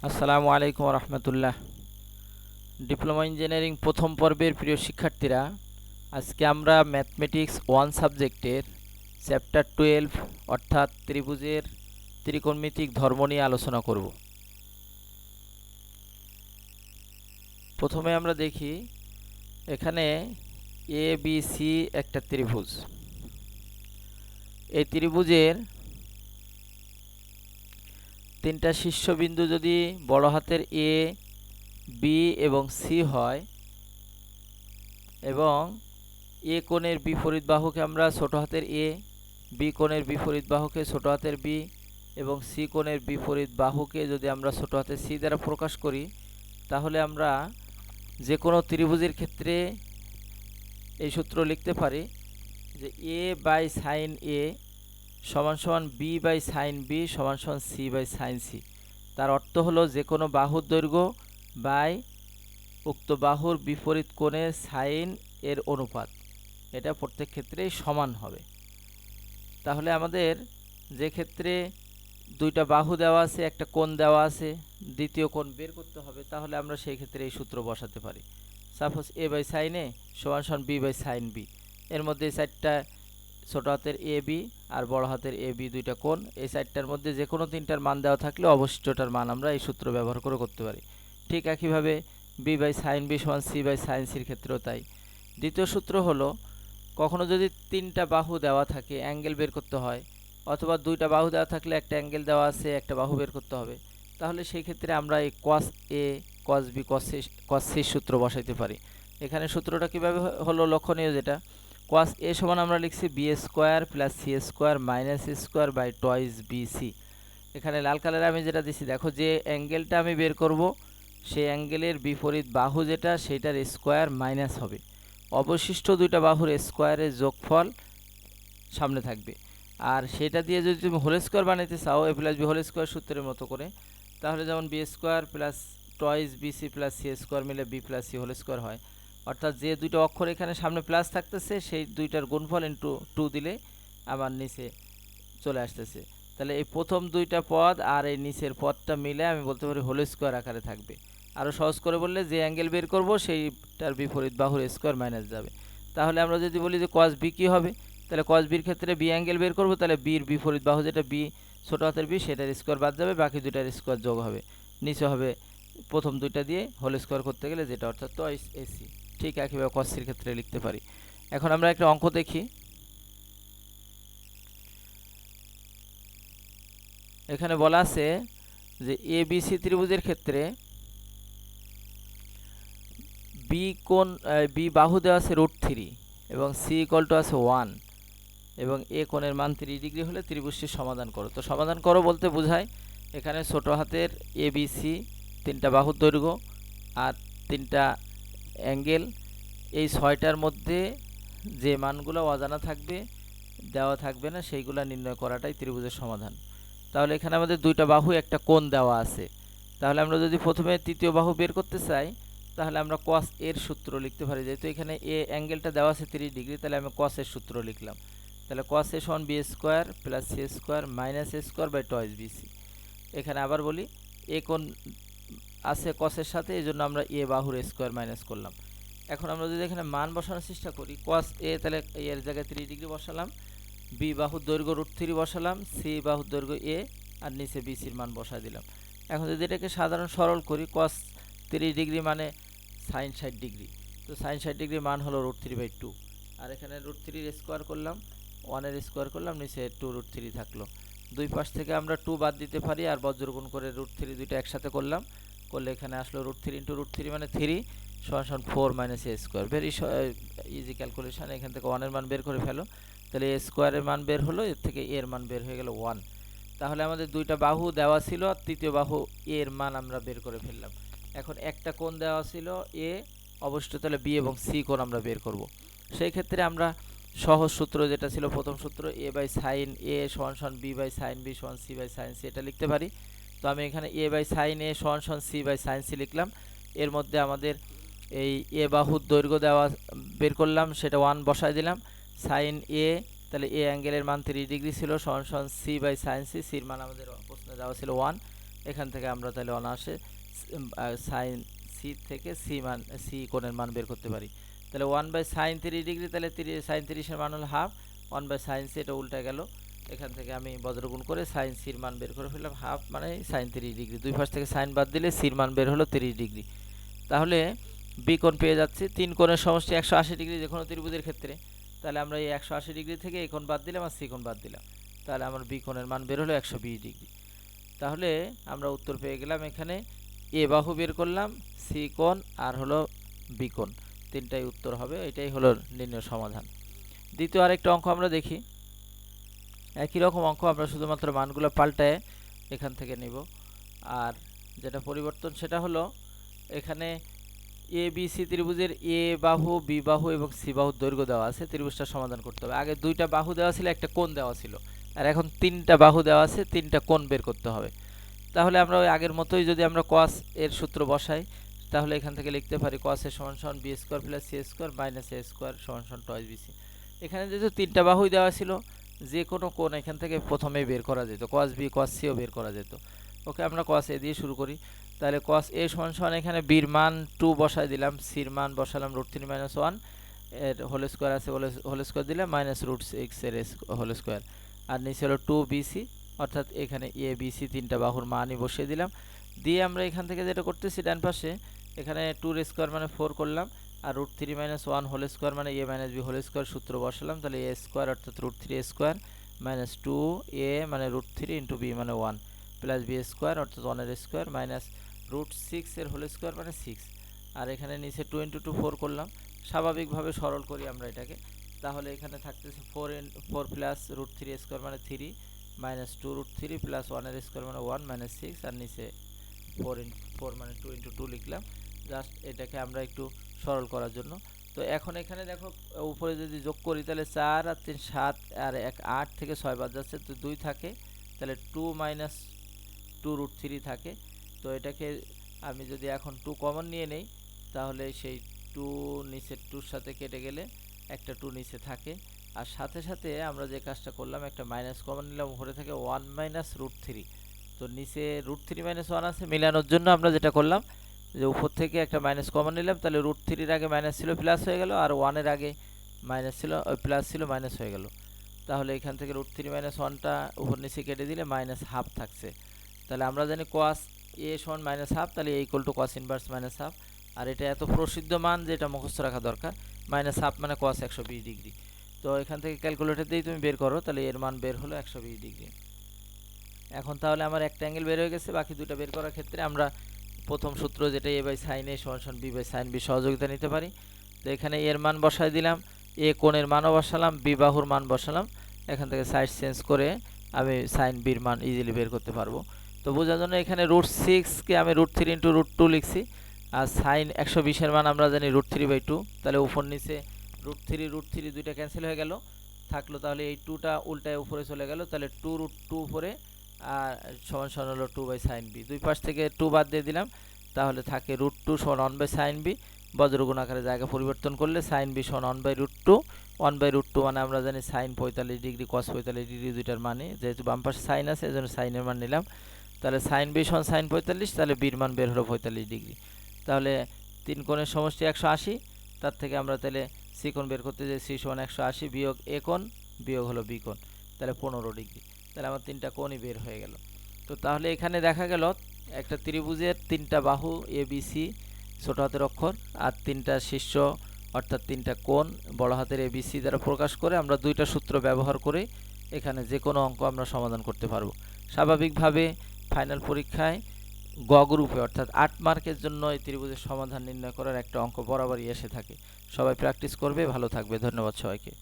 আসসালামু আলাইকুম রহমতুল্লাহ। Diploma engineering প্রথম পর্বের প্রিয় শিক্ষার্থীরা, আজকে আমরা ম্যাথমেটিক্স 1 সাবজেক্টের চ্যাপ্টার 12 অর্থাৎ ত্রিভুজের ত্রিকোণমিতিক ধর্ম নিয়ে আলোচনা করব। প্রথমে আমরা দেখি এখানে এ বি সি একটা ত্রিভুজ। এই ত্রিভুজের তিনটা শীর্ষবিন্দু যদি বড় হাতের এ, বি এবং সি হয় এবং এ কোণের বিপরীত বাহুকে আমরা ছোট হাতের এ, বি কোণের বিপরীত বাহুকে ছোট হাতের বি এবং সি কোণের বিপরীত বাহুকে যদি আমরা ছোট হাতের সি দ্বারা প্রকাশ করি, তাহলে আমরা যে কোনো ত্রিভুজের ক্ষেত্রে এই সূত্র লিখতে পারি যে এ বাই সাইন এ সমান সমান বি বাই সাইন বি সমান সমান সি বাই সাইন সি। তার অর্থ হলো যে কোনো বাহুর দৈর্ঘ্য বাই উক্ত বাহুর বিপরীত কোণে সাইন এর অনুপাত, এটা প্রত্যেক ক্ষেত্রেই সমান হবে। তাহলে আমাদের যে ক্ষেত্রে দুইটা বাহু দেওয়া আছে, একটা কোণ দেওয়া আছে, দ্বিতীয় কোণ বের করতে হবে, তাহলে আমরা সেই ক্ষেত্রে এই সূত্র বসাতে পারি। সাপোজ এ বাই সাইন এ সমান সমান বি বাই সাইন বি, এর মধ্যে এই সাইডটা ছোটো হাতের এ বি আর বড় হাতের এ বি দুইটা কোণ, এই সাইডটার মধ্যে যে কোনো তিনটার মান দেওয়া থাকলে অবশিষ্টটার মান আমরা এই সূত্র ব্যবহার করে করতে পারি। ঠিক একইভাবে বি বাই সাইন বি সমান সি বাই সাইন সির ক্ষেত্রেও তাই। দ্বিতীয় সূত্র হলো কখনো যদি তিনটা বাহু দেওয়া থাকে, অ্যাঙ্গেল বের করতে হয়, অথবা দুইটা বাহু দেওয়া থাকলে একটা অ্যাঙ্গেল দেওয়া আছে, একটা বাহু বের করতে হবে, তাহলে সেই ক্ষেত্রে আমরা এই কস এ কস বি কস সি সূত্র বসাইতে পারি। এখানে সূত্রটা কীভাবে হলো লক্ষণীয়, যেটা কস এ সমান আমরা লিখছি B square plus C square minus square by twice B C. এখানে লাল কালারে আমি যেটা দিছি, দেখো যে অ্যাঙ্গেলটা আমি বের করব সেই অ্যাঙ্গেলের বিপরীত বাহু যেটা, সেইটার স্কোয়ার মাইনাস হবে, অবশিষ্ট দুইটা বাহুর স্কোয়ারের যোগফল সামনে থাকবে। আর সেটা দিয়ে যদি তুমি হোল স্কোয়ার বানাইতে চাও a plus b whole square সূত্রের মতো করে, তাহলে যেমন b square plus twice B c plus C square মিলে b plus c whole square হয়। অর্থাৎ যে দুটো অক্ষর এখানে সামনে প্লাস থাকতেছে সেই দুইটার গুণফল ইন্টু 2 দিলে আবার নিচে চলে আসতেছে। তাহলে এই প্রথম দুইটা পদ আর এই নিচের পদটা মিলে আমি বলতে পারি হোল স্কোয়ার আকারে থাকবে। আরও সহজ করে বললে যে অ্যাঙ্গেল বের করব সেইটার বিপরীত বাহুর স্কোয়ার মাইনাস যাবে। তাহলে আমরা যদি বলি যে কস বি কী হবে, তাহলে কস বির ক্ষেত্রে বি অ্যাঙ্গেল বের করব, তাহলে বির বিপরীত বাহু যেটা বি ছোটো হাতের বি, সেটার স্কোয়ার বাদ যাবে, বাকি দুইটার স্কোয়ার যোগ হবে, নিচে হবে প্রথম দুইটা দিয়ে হোল স্কোয়ার করতে গেলে যেটা, অর্থাৎ টয়েস এসি। ঠিক একইভাবে কস সির ক্ষেত্রে লিখতে পারি। এখন আমরা একটা অঙ্ক দেখি। এখানে বলা আছে যে এ বি সি ত্রিভুজের ক্ষেত্রে বি কোণ বি বাহু দেওয়া আছে √3 এবং সি ইকুয়াল টু আছে 1 এবং এ কোণের মান 30 ডিগ্রি হলে ত্রিভুজটি সমাধান করো। তো সমাধান করো বলতে বোঝায় এখানে ছোট হাতের এ বি সি তিনটা বাহুর দৈর্ঘ্য আর তিনটা অ্যাঙ্গেল, এই ছয়টার মধ্যে যে মানগুলো অজানা থাকবে, দেওয়া থাকবে না, সেইগুলো নির্ণয় করাটাই ত্রিভুজের সমাধান। তাহলে এখানে আমাদের দুইটা বাহু একটা কোণ দেওয়া আছে, তাহলে আমরা যদি প্রথমে তৃতীয় বাহু বের করতে চাই, তাহলে আমরা কস এর সূত্র লিখতে পারি। যেহেতু এখানে এ অ্যাঙ্গেলটা দেওয়া আছে 30 ডিগ্রি, তাহলে আমি কস এর সূত্র লিখলাম। তাহলে কস এ সমান B square plus C square minus A square by twice B C. এখানে আবার বলি এ কোণ আছে কসের সাথে, এই জন্য আমরা এ বাহুর স্কোয়ার মাইনাস করলাম। এখন আমরা যদি এখানে মান বসানোর চেষ্টা করি, কস এ তাহলে এর জায়গায় 30 ডিগ্রি বসালাম, বি বাহুর দৈর্ঘ্য √3 বসালাম, সি বাহুর দৈর্ঘ্য এ, আর নিচে বি সির মান বসাই দিলাম। এখন যদি এটাকে সাধারণ সরল করি, কস 30 ডিগ্রি মানে সাইন 60 ডিগ্রি, তো সাইন 60 ডিগ্রির মান হলো √3/2, আর এখানে √3 স্কোয়ার করলাম, 1 স্কোয়ার করলাম, নিচে 2√3 থাকলো। দুই পাশ থেকে আমরা 2 বাদ দিতে পারি, আর বজ্রগুণ করে √3 দুইটা একসাথে করলাম, করলে এখানে আসলো √3 × √3 মানে 3 সমান 4 minus A square. Very easy calculation. এখান থেকে 1 এর মান বের করে ফেলো, তাহলে এ স্কোয়ারের মান বের হলো, এর থেকে এর মান বের হয়ে গেল 1। তাহলে আমাদের দুইটা বাহু দেওয়া ছিল, আর তৃতীয় বাহু এর মান আমরা বের করে ফেললাম। এখন একটা কোণ দেওয়া ছিল এ, অবশ্যই তাহলে বি এবং সি কোণ আমরা বের করব। সেই ক্ষেত্রে আমরা সহজ সূত্র যেটা ছিল প্রথম সূত্র, এ বাই সাইন এ সমান সমান বি বাই সাইন বি সমান সি বাই সাইন সি, এটা লিখতে পারি। তো আমি এখানে এ বাই সাইন এ সমান সমান সি বাই সাইন সি লিখলাম। এর মধ্যে আমাদের এই এ বাহুর দৈর্ঘ্য দেওয়া বের করলাম, সেটা 1 বসাই দিলাম। সাইন এ, তাহলে এ অ্যাঙ্গেলের মান 30 ডিগ্রি ছিল, সমান সমান সি বাই সাইন সি, সির মান আমাদের প্রশ্নে দেওয়া ছিল 1, এখান থেকে আমরা তাহলে অনায়াসে সাইন সি থেকে সি কোণের মান বের করতে পারি। তাহলে 1/sin30 তাহলে সাইন 30-এর মান হলো হাফ, 1/sin সি, এটা উল্টা গেল। এখান থেকে আমি বজ্রগুণ করে সাইন সির মান বের করে ফেললাম, হাফ মানে সাইন 30°। দুই পাশ থেকে সাইন বাদ দিলে সির মান বের হলো 30°। তাহলে বি কোণ পেয়ে যাচ্ছি। তিন কোণের সমষ্টি 180° যে কোনো ত্রিভুজের ক্ষেত্রে। তাহলে আমরা এই 180° থেকে এই কোণ বাদ দিলাম আর সি কোণ বাদ দিলাম, তাহলে আমার বি কোণের মান বের হলো 120°। তাহলে আমরা উত্তর পেয়ে গেলাম। এখানে এ বাহু বের করলাম, সি কোণ আর হলো বি কোণ, তিনটাই উত্তর হবে। এটাই হলো নির্ণয় সমাধান। দ্বিতীয় আরেকটা অঙ্ক আমরা দেখি। একই রকম অঙ্ক, আমরা শুধুমাত্র মানগুলো পাল্টায় এখান থেকে নিব। আর যেটা পরিবর্তন সেটা হলো এখানে এ বি সি ত্রিভুজের এ বাহু, বি বাহু এবং সি বাহুর দৈর্ঘ্য দেওয়া আছে। ত্রিভুজটা সমাধান করতে হবে। আগে দুইটা বাহু দেওয়া ছিল, একটা কোণ দেওয়া ছিল, আর এখন তিনটা বাহু দেওয়া আছে, তিনটা কোণ বের করতে হবে। তাহলে আমরা ওই আগের মতোই যদি আমরা cos এর সূত্র বসাই, তাহলে এখান থেকে লিখতে পারি cos a = b² + c² - a² = 2bc। এখানে যেহেতু তিনটা বাহুই দেওয়া ছিল, যে কোনো কোণ এখান থেকে প্রথমেই বের করা যেত, cos b cos c ও বের করা যেত। ওকে, আমরা cos a দিয়ে শুরু করি। তাহলে cos a = এখানে b এর মান 2 বসাই দিলাম, c এর মান বসালাম √3 - 1 এর হোল স্কয়ার আছে, হোল স্কয়ার দিলে -√6 এর হোল স্কয়ার, আর নিচে হলো 2bc, অর্থাৎ এখানে a b c তিনটা বাহুর মানই বসিয়ে দিলাম। দিয়ে আমরা এখান থেকে যেটা করতেছি, ডান পাশে এখানে 2 এর স্কয়ার মানে 4 করলাম, আর √3 - 1 হোল স্কয়ার মানে a - b হোল স্কয়ার সূত্র বসালাম। তাহলে a স্কয়ার অর্থাৎ √3a² - 2a মানে √3 * b মানে 1 প্লাস b স্কয়ার অর্থাৎ 1 এর স্কয়ার মাইনাস √6 এর হোল স্কয়ার মানে 6, আর এখানে নিচে 2 * 2 4 করলাম। স্বাভাবিকভাবে সরল করি আমরা এটাকে, তাহলে এখানে থাকতেছে 4 প্লাস √3a² মানে 3 মাইনাস 2√3 প্লাস 1 এর স্কয়ার মানে 1 মাইনাস 6, আর নিচে 4 মানে 2 * 2 লিখলাম, জাস্ট এটাকে আমরা একটু সরল করার জন্য। তো এখন এখানে দেখো উপরে যদি যোগ করি, তাহলে 4 আর 3 7 আর 1 8 থেকে 6 বাদ যাচ্ছে, তো 2 থাকে, তাহলে 2 মাইনাস 2√3 থাকে। তো এটাকে আমি যদি এখন 2 কমন নিয়ে নেই, তাহলে সেই 2 নিচে 2 এর সাথে কেটে গেলে একটা 2 নিচে থাকে, আর সাথে সাথে আমরা যে কাজটা করলাম, একটা মাইনাস কমন নিলাম, উপরে থেকে 1 মাইনাস √3, তো নিচে √3 - 1 আছে, মিলানোর জন্য আমরা যেটা করলাম যে উপর থেকে একটা মাইনাস কমন নিলাম, তাহলে √3 এর আগে মাইনাস ছিল প্লাস হয়ে গেল, আর 1 এর আগে মাইনাস ছিল প্লাস ছিল মাইনাস হয়ে গেল। তাহলে এখান থেকে √3 - 1টা উপর নিচে কেটে দিলে -1/2 থাকছে। তাহলে আমরা জানি cos a = -1/2, তাহলে a = cos ইনভার্স -1/2, আর এটা এত প্রসিদ্ধ মান যে এটা মুখস্থ রাখা দরকার। -1/2 মানে cos 120°। তো এখান থেকে ক্যালকুলেটর দিয়ে তুমি বের করো, তাহলে এর মান বের হলো 120°। এখন তাহলে আমার একটা অ্যাঙ্গেল বের হয়ে গেছে। বাকি দুটো বের করার ক্ষেত্রে আমরা প্রথম সূত্র যেটা a/sin a = b/sin b সহযোগিতা নিতে পারি। তো এখানে এর মান বসাই দিলাম, a কোণের মানও বসালাম, b বাহুর মান বসালাম। এখান থেকে সাইড চেঞ্জ করে আমি sin b এর মান ইজিলি বের করতে পারবো। তো বোঝার জন্য এখানে √6 কে আমি √3 * √2 লিখছি, আর sin 120 এর মান আমরা জানি √3/2, তাহলে উপর নিচে √3 দুইটা ক্যান্সেল হয়ে গেল, থাকলো তাহলে এই 2টা উল্টায় উপরে চলে গেল, তাহলে 2√2 উপরে আর সমান হলো 2/sin b। দুই পাশ থেকে 2 বাদ দিয়ে দিলাম, তাহলে থাকে √2 = 1/sin b। বজ্রগুণ আকারে জায়গা পরিবর্তন করলে sin b = 1/√2, 1/√2 মানে আমরা জানি sin 45° cos 45° দুইটার মানে, যেহেতু বাম পাশে sin আছে এজন্য sin এর মান নিলাম। তাহলে sin b = sin 45, তাহলে b এর মান বের হলো 45°। তাহলে তিন কোণের সমষ্টি 180, তার থেকে আমরা তাহলে c কোণ বের করতে যাই, c = 180 বিয়োগ a কোণ বিয়োগ হলো b কোণ, তাহলে 15°। তাহলে আমার তিনটা কোণই বের হয়ে গেল। তো তাহলে এখানে দেখা গেল একটা ত্রিভুজের তিনটা বাহু এ বি সি ছোট হাতের অক্ষর, আর তিনটা শীর্ষ অর্থাৎ তিনটা কোণ বড় হাতের এ বি সি দ্বারা প্রকাশ করে আমরা দুইটা সূত্র ব্যবহার করে এখানে যে কোনো অঙ্ক আমরা সমাধান করতে পারবো। স্বাভাবিকভাবে ফাইনাল পরীক্ষায় গ গ্রুপে অর্থাৎ 8 মার্কের জন্য এই ত্রিভুজের সমাধান নির্ণয় করার একটা অঙ্ক বরাবরই এসে থাকে। সবাই প্র্যাকটিস করবে, ভালো থাকবে। ধন্যবাদ সবাইকে।